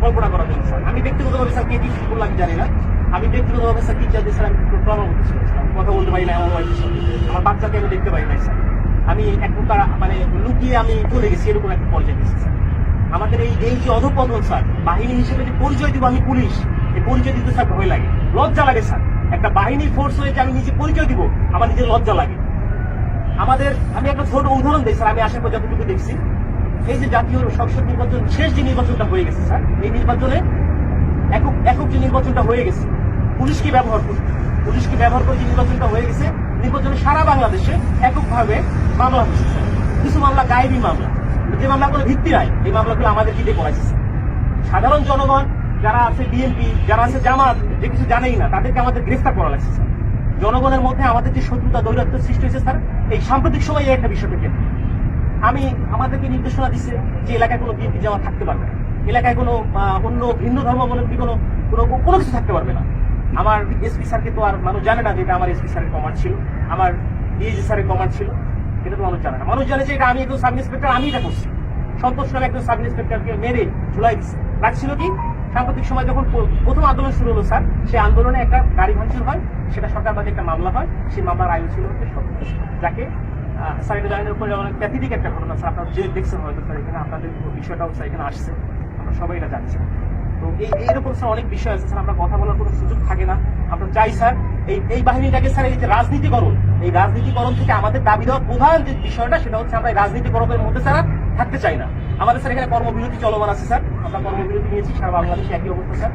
কল্পনা করার জন্য স্যার। আমি ব্যক্তিগতভাবে স্যার কে কি করলাম আমি জানি না। আমি ব্যক্তিগতভাবে স্যার টিচারদের স্যার আমি প্রমাণ করতেছি স্যার, কথা বলতে পারি না এমন ওয়াইফের সাথে। আমার বাচ্চাকে আমি দেখতে পাই নাই স্যার। আমি এক প্রকার মানে লুকিয়ে আমি চলে গেছি, এরকম একটা পর্যায়ে গেছি স্যার। আমাদের এই যে অধপতন স্যার, বাহিনী হিসেবে যে পরিচয় দিব আমি পুলিশ, এই পরিচয় দিতে স্যার ভয় লাগে, লজ্জা লাগে স্যার। একটা বাহিনীর ফোর্স হয়ে যে আমি নিজে পরিচয় দিব, আমার নিজের লজ্জা লাগে। আমি একটা ছোট উদাহরণ দিই স্যার, আমি আসার পর যতটুকু দেখছি, এই যে জাতীয় সংসদ নির্বাচন শেষ যে নির্বাচনটা হয়ে গেছে স্যার, এই নির্বাচনে একক যে নির্বাচনটা হয়ে গেছে, পুলিশকে ব্যবহার করে যে নির্বাচনটা হয়ে গেছে, নির্বাচনে সারা বাংলাদেশে এককভাবে মামলা হচ্ছে স্যার। কিছু মামলা গায়েবী মামলা, যে মামলা কোনো ভিত্তি নাই, এই মামলাগুলো আমাদের দিতে করাইছে স্যার। সাধারণ জনগণ যারা আছে, বিএনপি যারা আছে, জামাত, যে কিছু জানেই না, তাদেরকে আমাদের গ্রেফতার করা লাগছে স্যার। জনগণের মধ্যে আমাদের যে শত্রুতা দৈরাত্য সৃষ্টি হয়েছে স্যার, এই সাম্প্রতিক সময়ে একটা বিষয়কে কেন্দ্র আমাদেরকে নির্দেশনা দিচ্ছে যে এলাকায় কোনো বিএনপি জামাত থাকতে পারবে না, এলাকায় কোনো অন্য ভিন্ন ধর্মাবলম্বী কোনো কিছু থাকতে পারবে না। আমার এসপি স্যারকে তো আর মানুষ জানে না যে এটা আমার এসপি স্যারের কমান্ড ছিল, আমার ডিএজি স্যারের কমান্ড ছিল, এটা তো মানুষ জানে না। মানুষ জানে যে এটা আমি একজন সাব ইন্সপেক্টর, আমি এটা করছি। সন্তোষ নামে একজন সাব ইন্সপেক্টরকে মেরে ঝুলাই দিচ্ছে। রাখছিল কি, সাম্প্রতিক সময় যখন প্রথম আন্দোলন শুরু হলো স্যার, সেই আন্দোলনে একটা গাড়ি ভাঙচুর হয়, সেটা সরকারবাদী একটা মামলা হয়। সেই মামলার আয়ু ছিল হচ্ছে সন্তোষ, যাকে স্যার এটা জানেন উপরে অনেক প্যাথেটিক একটা ঘটনা স্যার, আপনারা যে দেখছেন হয়তো স্যার, এখানে আপনাদের বিষয়টাও স্যার এখানে আসছে, আমরা সবাই এটা জানছি। তো এইরকম স্যার অনেক বিষয় আছে স্যার, আমরা কথা বলার কোনো সুযোগ থাকে না। আমরা চাই স্যার এই বাহিনীটাকে স্যার, এই যে রাজনীতিকরণ, এই রাজনীতিকরণ থেকে আমাদের দাবি দেওয়ার প্রধান যে বিষয়টা, সেটা হচ্ছে আমরা এই রাজনীতিকরণের মধ্যে স্যার থাকতে চাই না। আমাদের স্যার এখানে কর্মবিরতি চলমান আছে স্যার, আমরা কর্মবিরতি নিয়েছি, সারা বাংলাদেশে একই অবস্থা স্যার।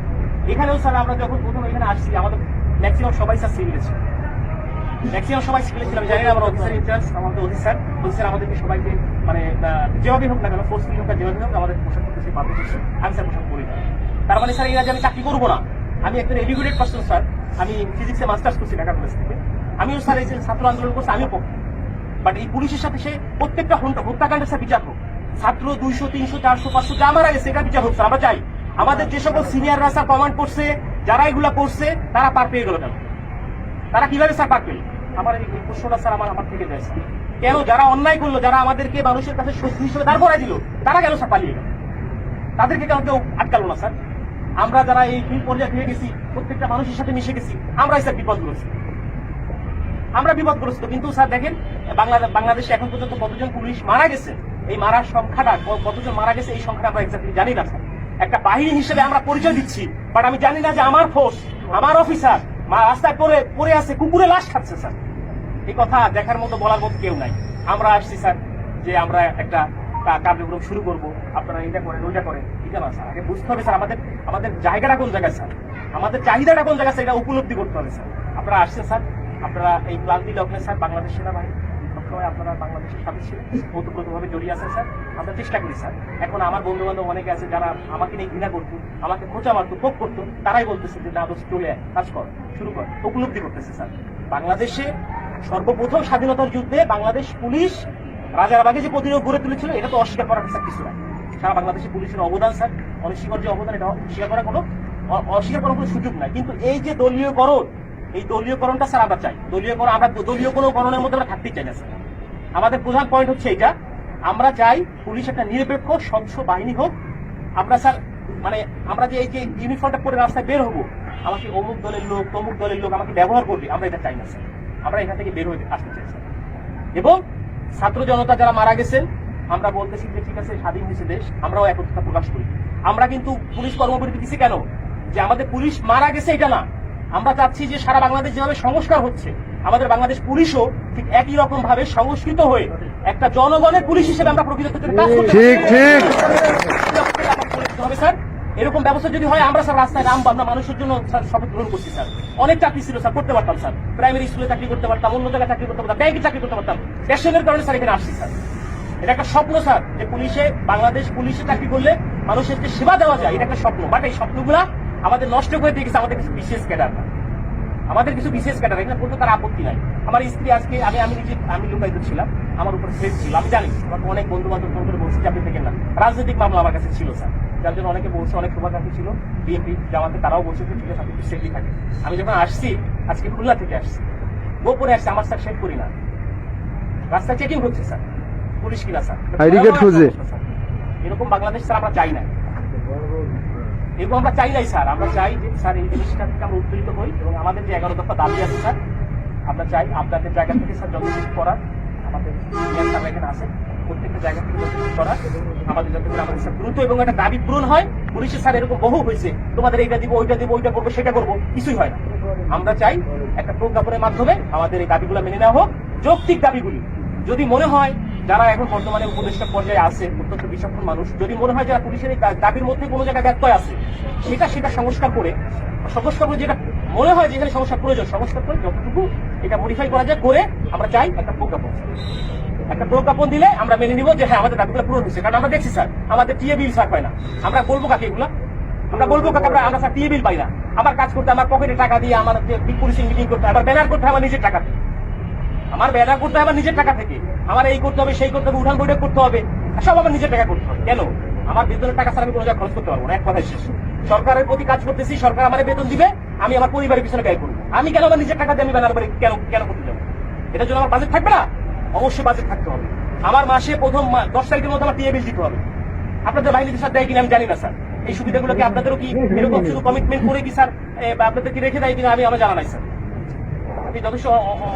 এখানেও স্যার আমরা যখন প্রথম এখানে আসছি, আমাদের ম্যাক্সিমাম সবাই স্যার সিভিলে ছিল, ম্যাক্সিমাম সবাই সিভিলে ছিল। আমি জানি না আমার অফিসার ইনচার্জ, আমাদের অফিসার আমাদেরকে সবাইকে মানে যেভাবে হোক না কেন, ফোর্সফুলি হোক যেভাবে হোক, আমাদের পোশাক করতে সে বাধ্য করছে। আমি স্যার পোশাক করি না। তার মানে স্যার এরা যে আমি চাকরি করবো না, আমি একজন এডুকেটেড পার্সন স্যার, আমি ফিজিক্সে মাস্টার্স করছি ঢাকা কলেজ থেকে। আমিও স্যার এই যে ছাত্র আন্দোলন করছি, আমিও পক্ষে। বাট এই পুলিশের সাথে সে প্রত্যেকটা হত্যাকাণ্ডের স্যার বিচার হোক, ছাত্র 200, 300, 400, 500 যা মারা গেছে, এটা বিচার হোক স্যার। আমরা চাই আমাদের যে সকল সিনিয়ররা স্যার কমান্ড করছে, যারা এগুলা করছে, তারা পার পেয়ে গেল কেন? তারা কিভাবে স্যার পার পেল? আমার এই প্রশ্নটা স্যার আমার থেকে যায় স্যার। কেন যারা অন্যায় করলো, যারা আমাদেরকে মানুষের কাছে শত্রু হিসেবে দাঁড় করাই দিল, তারা কেন স্যার পালিয়ে গেল? তাদেরকে কেন কেউ আটকালো না স্যার? আমরা যারা এই ফিল্ড পর্যায়ে ফিরে গেছি, প্রত্যেকটা মানুষের সাথে মিশে গেছি, আমরাই স্যার বিপদগ্রস্ত, আমরা বিপদগ্রস্ত। কিন্তু স্যার দেখেন বাংলাদেশে এখন পর্যন্ত কতজন পুলিশ মারা গেছে, এই মারার সংখ্যাটা কতজন মারা গেছে, এই সংখ্যাটা আমরা এক্স্যাক্টলি জানি না স্যার। একটা বাহিনী হিসেবে আমরা পরিচয় দিচ্ছি, বাট আমি জানি না যে আমার ফোর্স, আমার অফিসার রাস্তায় পড়ে আছে, কুকুরে লাশ খাচ্ছে স্যার। এই কথা দেখার মতো, বলার মতো কেউ নাই। আমরা আসছি স্যার যে আমরা একটা কার্যক্রম শুরু করবো, আপনারা এটা করেন ওইটা করেন, এটা না স্যার। আগে বুঝতে হবে স্যার আমাদের জায়গাটা কোন জায়গায় স্যার, আমাদের চাহিদাটা কোন জায়গায় স্যার, এটা উপলব্ধি করতে হবে স্যার। আপনারা আসছেন স্যার, আপনারা এই ক্লান্তি লগ্নে স্যার বাংলাদেশ সেনাবাহিনী সবসময় আপনারা বাংলাদেশের সাথে ছিলেন, ওতপ্রোতভাবে জড়িয়ে আছেন স্যার। আমরা চেষ্টা করি স্যার। এখন আমার বন্ধু বান্ধব অনেকে আছে যারা আমাকে নিয়ে ঘৃণা করতো, আমাকে খোঁচা মারতো, পোক করতো, তারাই বলতেছে যে না দোষ, চলে কাজ কর, শুরু কর, উপলব্ধি করতেছে স্যার। বাংলাদেশে সর্বপ্রথম স্বাধীনতার যুদ্ধে বাংলাদেশ পুলিশ রাজারবাগে যে প্রতিরোধ গড়ে তুলেছিল, এটা তো অস্বীকার করার স্যার কিছু নাই। সারা বাংলাদেশের পুলিশের অবদান স্যার, অনস্বীকার যে অবদান, এটা অস্বীকার করার কোনো সুযোগ নাই। কিন্তু এই যে দলীয়করণ, এই দলীয়করণটা স্যার আমরা চাই। আমরা দলীয় কোনো গণনের মধ্যে আমরা থাকতেই চাই না স্যার। আমাদের প্রধান পয়েন্ট হচ্ছে এইটা, আমরা চাই পুলিশ একটা নিরপেক্ষ স্বচ্ছ বাহিনী হোক। আমরা স্যার মানে আমরা যে এই যে ইউনিফর্মটা পরে রাস্তায় বের হবো, আমাকে অমুক দলের লোক তমুক দলের লোক আমাকে ব্যবহার করবে, আমরা এটা চাই না স্যার। আমরা এখান থেকে বের হয়ে আসতে চাই স্যার। এবং ছাত্র জনতা যারা মারা গেছেন, আমরা বলতেছি যে ঠিক আছে, স্বাধীন হয়েছে দেশ, আমরাও একত্রতা প্রকাশ করি। আমরা কিন্তু পুলিশ কর্মবিরতি দিচ্ছি কেন? যে আমাদের পুলিশ মারা গেছে এটা না, আমরা চাচ্ছি যে সারা বাংলাদেশ যেভাবে সংস্কার হচ্ছে, আমাদের বাংলাদেশ পুলিশও ঠিক একই রকম ভাবে সংস্কৃত হয়ে একটা জনগণের পুলিশ হিসেবে আমরা প্রকৃত কাজ করতে হবে স্যার। এরকম ব্যবস্থা যদি হয়, আমরা স্যার রাস্তায় নামবো, আমরা মানুষের জন্য স্যার শপথ গ্রহণ করছি স্যার। অনেক চাকরি ছিল স্যার, করতে পারতাম স্যার, প্রাইমারি স্কুলে চাকরি করতে পারতাম, অন্য জায়গায় চাকরি করতে পারতাম, ব্যাংকে চাকরি করতে পারতাম। প্যাশনের কারণে স্যার এখানে আসছি স্যার। এটা একটা স্বপ্ন স্যার, যে বাংলাদেশ পুলিশে চাকরি করলে মানুষের যে সেবা দেওয়া যায়, এটা একটা স্বপ্ন। বাট এই স্বপ্নগুলা আমাদের নষ্ট করে দিয়ে গেছে আমাদের কিছু বিশেষ ক্যাডার, এখানে বলতে তার আপত্তি নাই। আমার স্ত্রী আজকে আমি লুকায়িত ছিলাম, আমার উপর ফেস ছিল, আমি জানি। আমাকে অনেক বন্ধু বান্ধব ফোন করে বলছি যে আপনি দেখেন না, রাজনৈতিক মামলা আমার কাছে ছিল স্যার, যার জন্য অনেকে বলছে, অনেক শুভাকাঙ্ক্ষী ছিল বিএনপি জামাতে, তারাও বলছে যে ঠিক আছে আপনি সেফলি থাকে। আমি যখন আসছি, আজকে খুলনা থেকে আসছি, গোপনে আসছি, আমার স্যার শেখ করি না, রাস্তায় চেকিং হচ্ছে স্যার, পুলিশ কিনা স্যার, এরকম বাংলাদেশ স্যার আমরা চাই না। এবং আমরা চাই নাই স্যার, আমরা চাই যে স্যার এই জিনিসটা থেকে আমরা উত্তেজিত হই এবং আমাদের যে 11 দফা দাবি আছে স্যার, আমরা চাই আপনাদের জায়গা থেকে স্যার যত কিছু করার, আমাদের স্যার এখানে আছে, প্রত্যেকটা জায়গা থেকে যত কিছু করার আমাদের যাতে করে আমাদের স্যার দ্রুত এবং একটা দাবি পূরণ হয়। পুলিশের স্যার এরকম বহু হয়েছে, তোমাদের এইটা দিব, ওইটা দিব, ওইটা করবো, সেটা করবো, কিছুই হয় না। আমরা চাই একটা প্রজ্ঞাপনের মাধ্যমে আমাদের এই দাবিগুলো মেনে নেওয়া হোক, যৌক্তিক দাবিগুলি। যদি মনে হয় যারা এখন বর্তমানে উপদেষ্টা পর্যায়ে আছে, অত্যন্ত বিচক্ষণ মানুষ, যদি মনে হয় যারা পুলিশের এই দাবির মধ্যে কোনো জায়গায় ব্যত্যয় আছে, সেটা সংস্কার করে যেটা মনে হয় যেখানে সংস্কার প্রয়োজন, সংস্কার করে যতটুকু এটা মডিফাই করা যায় করে আমরা চাই একটা প্রজ্ঞাপন দিলে আমরা মেনে নিব যে হ্যাঁ আমাদের দাবিগুলো পূরণ হচ্ছে। কারণ আমরা দেখছি স্যার, আমাদের টিএ বিল স্যার পাই না। আমরা বলবো কাকে এগুলা? আমরা বলবো কাকে? আমরা স্যার টিএ বিল পাই না। আমার কাজ করতে আমার পকেটে টাকা দিয়ে, আমার পুলিশিং মিটিং করতে, আবার ব্যানার করতে আমার নিজের টাকা থেকে, আমার ব্যানার করতে আমার নিজের টাকা থেকে, আমার এই করতে হবে, সেই করতে হবে, উঠান বৈঠক করতে হবে, সব আমার নিজের টাকা করতে হবে। কেন? আমার বেতনের টাকা স্যার আমি কোনো জায়গায় খরচ করতে পারবো না। এক কথায় শেষ। সরকারের প্রতি কাজ করতেছি, সরকার আমার বেতন দিবে, আমি আমার পরিবারের পিছনে ব্যয় করবো। আমি কেন আমার নিজের টাকা দিয়ে আমি ব্যানার করে কেন করতে যাবো? এটার জন্য আমার বাজেট থাকবে না? অবশ্যই বাজেট থাকতে হবে। আমার মাসে প্রথম 10 তারিখের মধ্যে আমার টিএ বিল দিতে হবে। আপনাদের বাহিনীর স্যার দেয় কিনা আমি জানি না স্যার। এই সুবিধাগুলো কি আপনাদেরও কি এরকম শুধু কমিটমেন্ট করে কি স্যার আপনাদের কি রেখে দেয় কিনা আমার জানা নাই স্যার। আমি যথেষ্ট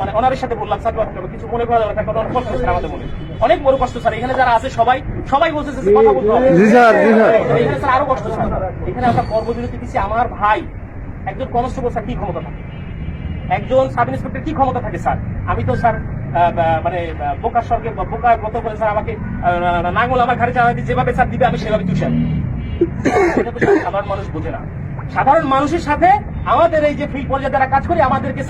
মানে অনারের সাথে বললাম স্যার, কিছু মনে করা যাবে, অনেক কষ্ট স্যার আমাদের মনে, অনেক বড় কষ্ট স্যার। এখানে যারা আছে সবাই বলছে কথা বলতে হবে। এখানে স্যার আরো কষ্ট স্যার। এখানে আমরা কর্মবিরতি দিচ্ছি, আমার ভাই একজন কনস্টেবল স্যার কি ক্ষমতা থাকে, একজন সাব ইন্সপেক্টর কি ক্ষমতা থাকে স্যার? আমি তো স্যার মানে বোকার স্বর্গে বোকার মতো করে স্যার আমাকে নাঙ্গল আমার ঘাড়ে চালাতে যেভাবে স্যার দিবে আমি সেভাবে তুষার। এটা তো সাধারণ মানুষ বোঝে না। সাধারণ মানুষের সাথে আমাদের এই যে ফিল্ড পর্যায়ে যারা কাজ করি আমাদেরকে